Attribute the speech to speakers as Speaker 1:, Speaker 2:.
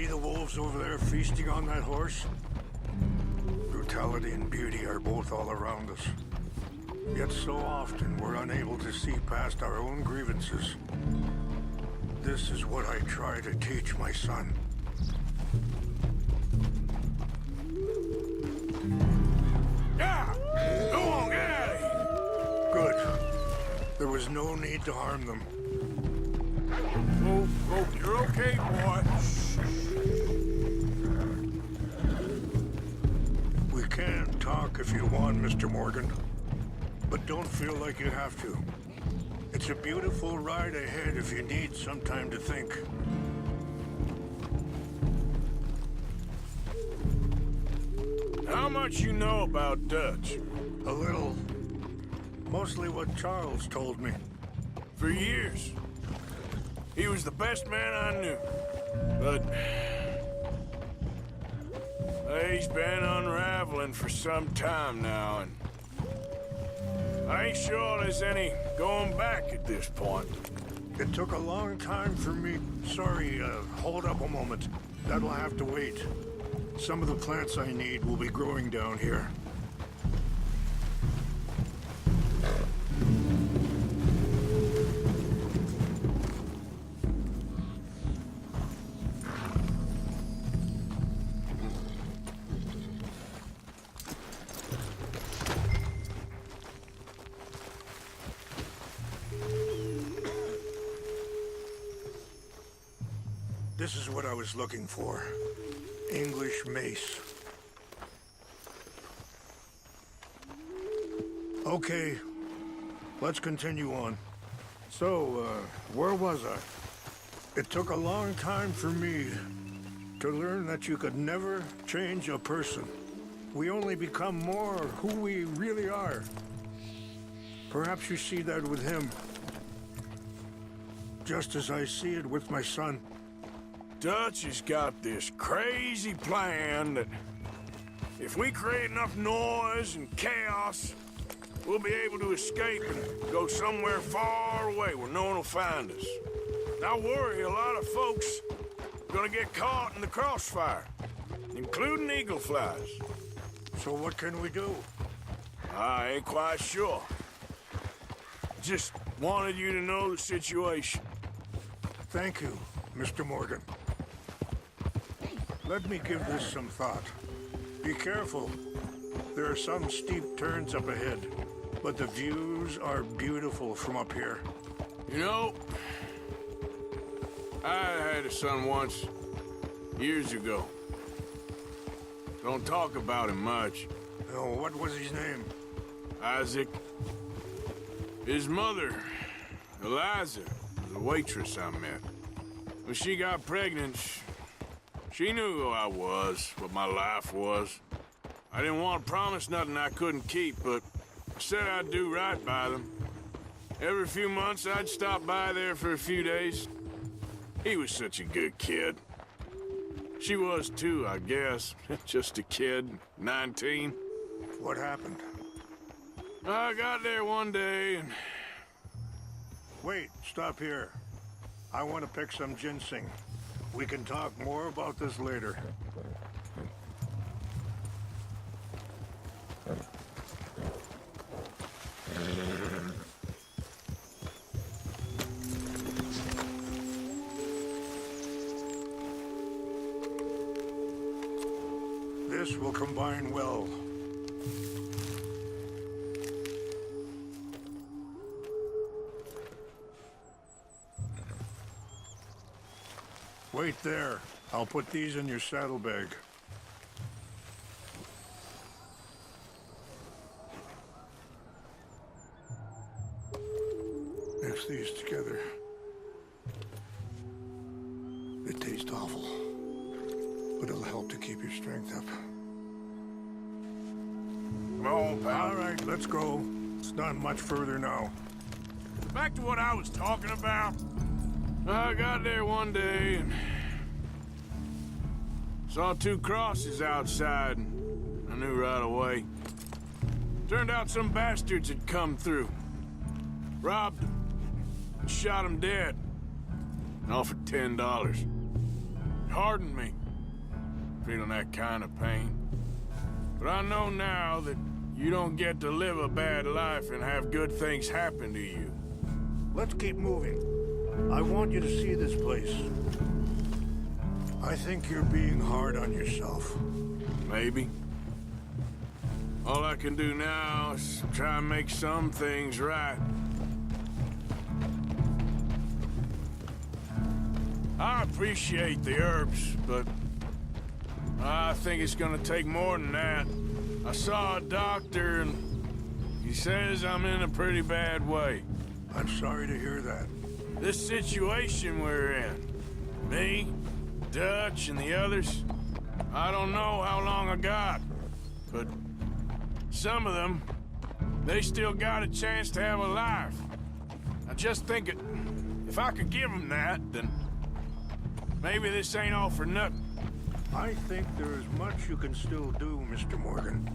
Speaker 1: See the wolves over there feasting on that horse? Brutality and beauty are both all around us. Yet so often we're unable to see past our own grievances. This is what I try to teach my son. Yeah! Go on, get out of here! Good. There was no need to harm them.
Speaker 2: Oh, you're okay, boy.
Speaker 1: We can talk if you want, Mr. Morgan. But don't feel like you have to. It's a beautiful ride ahead if you need some time to think.
Speaker 2: How much you know about Dutch?
Speaker 1: A little. Mostly what Charles told me.
Speaker 2: For years. He was the best man I knew. But he's been unraveling for some time now, and I ain't sure there's any going back at this point.
Speaker 1: It took a long time for me. Sorry, hold up a moment. That'll have to wait. Some of the plants I need will be growing down here. This is what I was looking for. English mace. Okay, let's continue on. So, where was I? It took a long time for me to learn that you could never change a person. We only become more who we really are. Perhaps you see that with him. Just as I see it with my son.
Speaker 2: Dutch has got this crazy plan that if we create enough noise and chaos, we'll be able to escape and go somewhere far away where no one will find us. I worry a lot of folks are gonna get caught in the crossfire, including eagle flies.
Speaker 1: So what can we do?
Speaker 2: I ain't quite sure. Just wanted you to know the situation.
Speaker 1: Thank you, Mr. Morgan. Let me give this some thought. Be careful. There are some steep turns up ahead, but the views are beautiful from up here.
Speaker 2: You know, I had a son once, years ago. Don't talk about him much.
Speaker 1: Oh, what was his name?
Speaker 2: Isaac. His mother, Eliza, was a waitress I met. When she got pregnant, she knew who I was, what my life was. I didn't want to promise nothing I couldn't keep, but I said I'd do right by them. Every few months, I'd stop by there for a few days. He was such a good kid. She was too, I guess. Just a kid, 19.
Speaker 1: What happened?
Speaker 2: I got there one day and...
Speaker 1: Wait, stop here. I want to pick some ginseng. We can talk more about this later. This will combine well. Wait there. I'll put these in your saddlebag. Mix these together. They taste awful, but it'll help to keep your strength up.
Speaker 2: Come on, pal.
Speaker 1: All right, let's go. It's not much further now.
Speaker 2: Back to what I was talking about. I got there one day and saw two crosses outside, and I knew right away. Turned out some bastards had come through, robbed them, and shot them dead, and offered $10. hardened me, feeling that kind of pain. But I know now that you don't get to live a bad life and have good things happen to you.
Speaker 1: Let's keep moving. I want you to see this place. I think you're being hard on yourself.
Speaker 2: Maybe. All I can do now is try and make some things right. I appreciate the herbs, but I think it's gonna take more than that. I saw a doctor and he says I'm in a pretty bad way.
Speaker 1: I'm sorry to hear that.
Speaker 2: This situation we're in, me, Dutch, and the others, I don't know how long I got, but some of them, they still got a chance to have a life. I just think if I could give them that, then maybe this ain't all for nothing.
Speaker 1: I think there is much you can still do, Mr. Morgan.